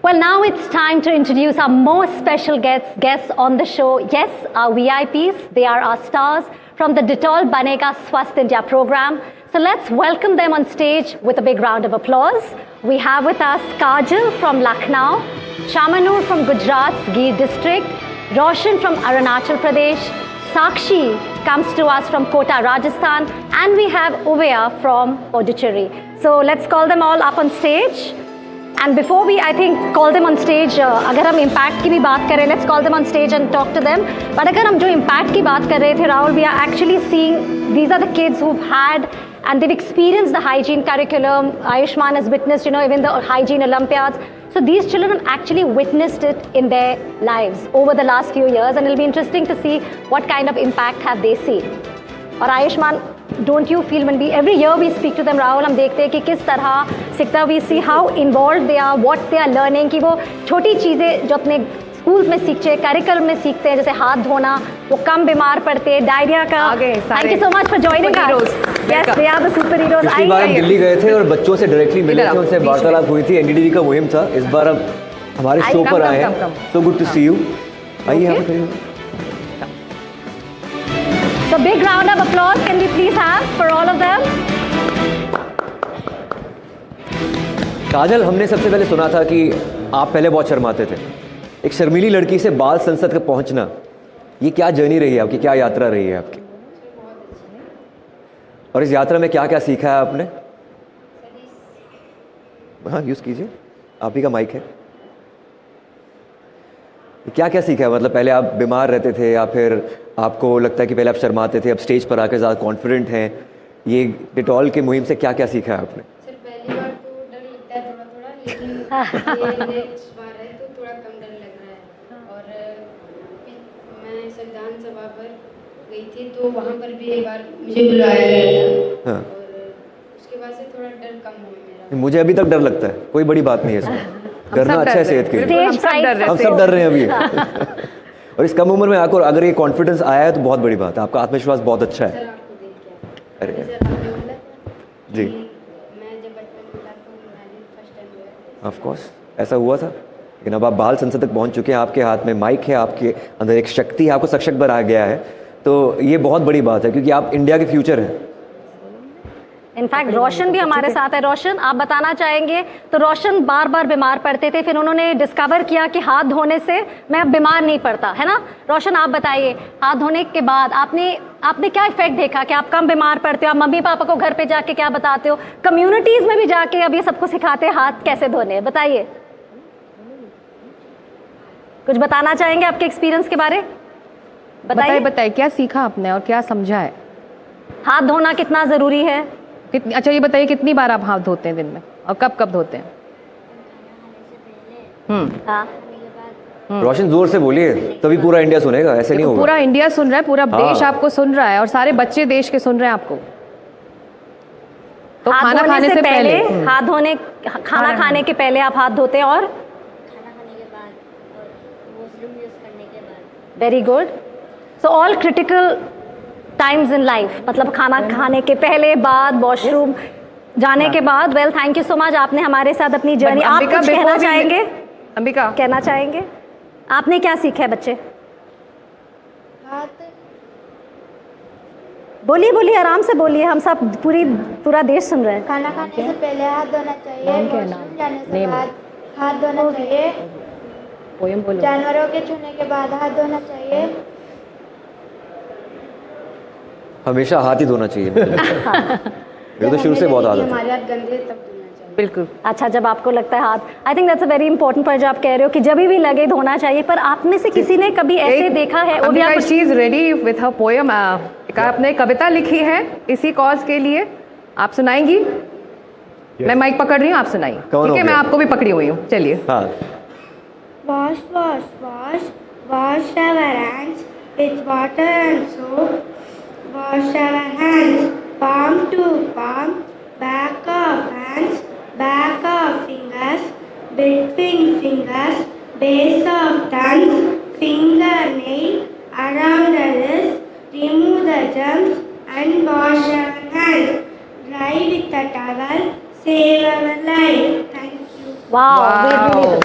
Well, now it's time to introduce our most special guests on the show. Yes, our VIPs. They are our stars from the Detol Banega Swasth India program. So let's welcome them on stage with a big round of applause. We have with us Kajal from Lucknow, Shamanur from Gujarat's Gir district, Roshan from Arunachal Pradesh, Sakshi comes to us from Kota, Rajasthan, and we have Uveya from Puducherry. So let's call them all up on stage. And before we, I think, call them on stage, अगर हम impact की भी बात करें, let's call them on stage and talk to them. But अगर हम जो impact की बात कर रहे थे, Rahul, we are actually seeing these are the kids who've had and they've experienced the hygiene curriculum. Ayushman has witnessed, even the hygiene Olympiads. So these children have actually witnessed it in their lives over the last few years, and it'll be interesting to see what kind of impact have they seen. और Ayushman, don't you feel when every year we speak to them, Rahul, हम देखते हैं कि किस तरह सीखता, we see how involved they are, what they are learning, कि वो छोटी चीज़ें जो अपने स्कूल्स में सीखते हैं, करिकुलम में सीखते हैं, जैसे हाथ धोना, वो कम बीमार पड़ते हैं, डायरिया का. Thank you so much for joining us. Yes, they are the super heroes. पिछली बार हम दिल्ली गए थे और बच्चों से डायरेक्टली मिले थे, उनसे वार्तालाप हुई थी, एनडीटीवी का मुहिम था. इस बार अब हमारे शो पर आए हैं. So good to see you. आइए यहाँ पे. So big round of applause can we please have for all of them? काजल, हमने सबसे पहले सुना था कि आप पहले बहुत शर्माते थे. एक शर्मीली लड़की से बाल संसद तक पहुंचना, ये क्या जर्नी रही है आपकी, क्या यात्रा रही है आपकी? और इस यात्रा में क्या क्या सीखा है आपने? हाँ, यूज कीजिए, आप ही का माइक है. क्या क्या सीखा है? मतलब पहले आप बीमार रहते थे या फिर आपको लगता है कि पहले आप शर्माते थे, अब स्टेज पर आकर ज़्यादा कॉन्फिडेंट हैं? ये डिटॉल के मुहिम से क्या क्या सीखा है आपने? सर, पहली बार तो डर लगता है थोड़ा लेकिन ये नेक्स्ट बार है तो थोड़ा कम डर लग रहा है. और मैं संविधान सभा पर गई थी तो वहाँ पर भी एक बार मुझे बुलाया गया था. और उसके बाद से थोड़ा डर कम हुआ मेरा. मुझे अभी तक डर लगता है, कोई बड़ी बात नहीं है इसमें. डरना अच्छा है सेहत के लिए. हम सब डर रहे हैं अभी. और इस कम उम्र में आकर अगर ये कॉन्फिडेंस आया है तो बहुत बड़ी बात है. आपका आत्मविश्वास बहुत अच्छा है. अरे जी, मैं जब बचपन में था तो मैंने फर्स्ट टाइम हुआ. ऑफ कोर्स ऐसा हुआ था, लेकिन अब आप बाल संसद तक पहुंच चुके हैं. आपके हाथ में माइक है, आपके अंदर एक शक्ति है, आपको सशक्त बना गया है. तो ये बहुत बड़ी बात है क्योंकि आप इंडिया के फ्यूचर हैं. इनफैक्ट रोशन भी हमारे साथ है. रोशन, आप बताना चाहेंगे? तो रोशन बार बार बीमार पड़ते थे, फिर उन्होंने डिस्कवर किया कि हाथ धोने से मैं अब बीमार नहीं पड़ता, है ना? रोशन, आप बताइए, हाथ धोने के बाद आपने क्या इफेक्ट देखा कि आप कम बीमार पड़ते हो? आप मम्मी पापा को घर पे जाके क्या बताते हो? कम्युनिटीज में भी जाके अब ये सबको सिखाते हैं हाथ कैसे धोने. बताइए, कुछ बताना चाहेंगे आपके एक्सपीरियंस के बारे? बताइए क्या सीखा आपने और क्या समझा है? हाथ धोना कितना जरूरी है? अच्छा, ये बताइए कितनी बार आप हाथ धोते हैं दिन में और कब कब धोते हैं? रोशन, जोर से बोलिए तभी पूरा इंडिया सुनेगा, ऐसे नहीं होगा. पूरा इंडिया सुन रहा है, पूरा देश आपको सुन रहा है और सारे बच्चे देश के सुन रहे हैं आपको. तो खाना खाने से पहले हाथ धोने, खाना खाने के पहले आप हाथ धोते हैं और खाना खाने के बाद और वॉशरूम यूज करने के बाद. Very good. So all critical times in life, मतलब खाना खाने के पहले, बाद, वॉशरूम जाने के बाद. Well, thank you so much, आपने हमारे साथ अपनी जर्नी. आप कुछ कहना चाहेंगे? अंबिका, कहना चाहेंगे? आपने क्या सीखा है बच्चे? बोलिए, आराम से बोलिए, हम सब पूरा देश सुन रहे हैं. खाना खाने से पहले हाथ धोना चाहिए, वॉशरूम जाने से बाद हाथ धोना चाहिए, जानवरों के छूने के बाद हाथ धोना चाहिए, हमेशा हाथ ही धोना चाहिए. ये तो शुरू से बहुत आदत है. हमारे हाथ गंदे तब धोना चाहिए. बिल्कुल. अच्छा, जब आपको लगता है हाथ, I think that's a very important point जो आप कह रहे हो कि जब भी लगे धोना चाहिए. पर आप में से किसी ने कभी ऐसे देखा है? She is ready with her poem. आपने कविता लिखी है इसी कॉज के लिए, आप सुनाएंगी? मैं माइक पकड़ रही हूँ, आप सुनाइए. ठीक है, मैं आपको भी पकड़ी हुई हूँ. चलिए. Wash, wash, wash, wash our hands with water and soap. Wash our hands, palm to palm, back of hands, back of fingers, between fingers, base of thumbs, fingernail, around the wrist, remove the germs and wash our hands. Dry with a towel, save our life. Thank you. Wow.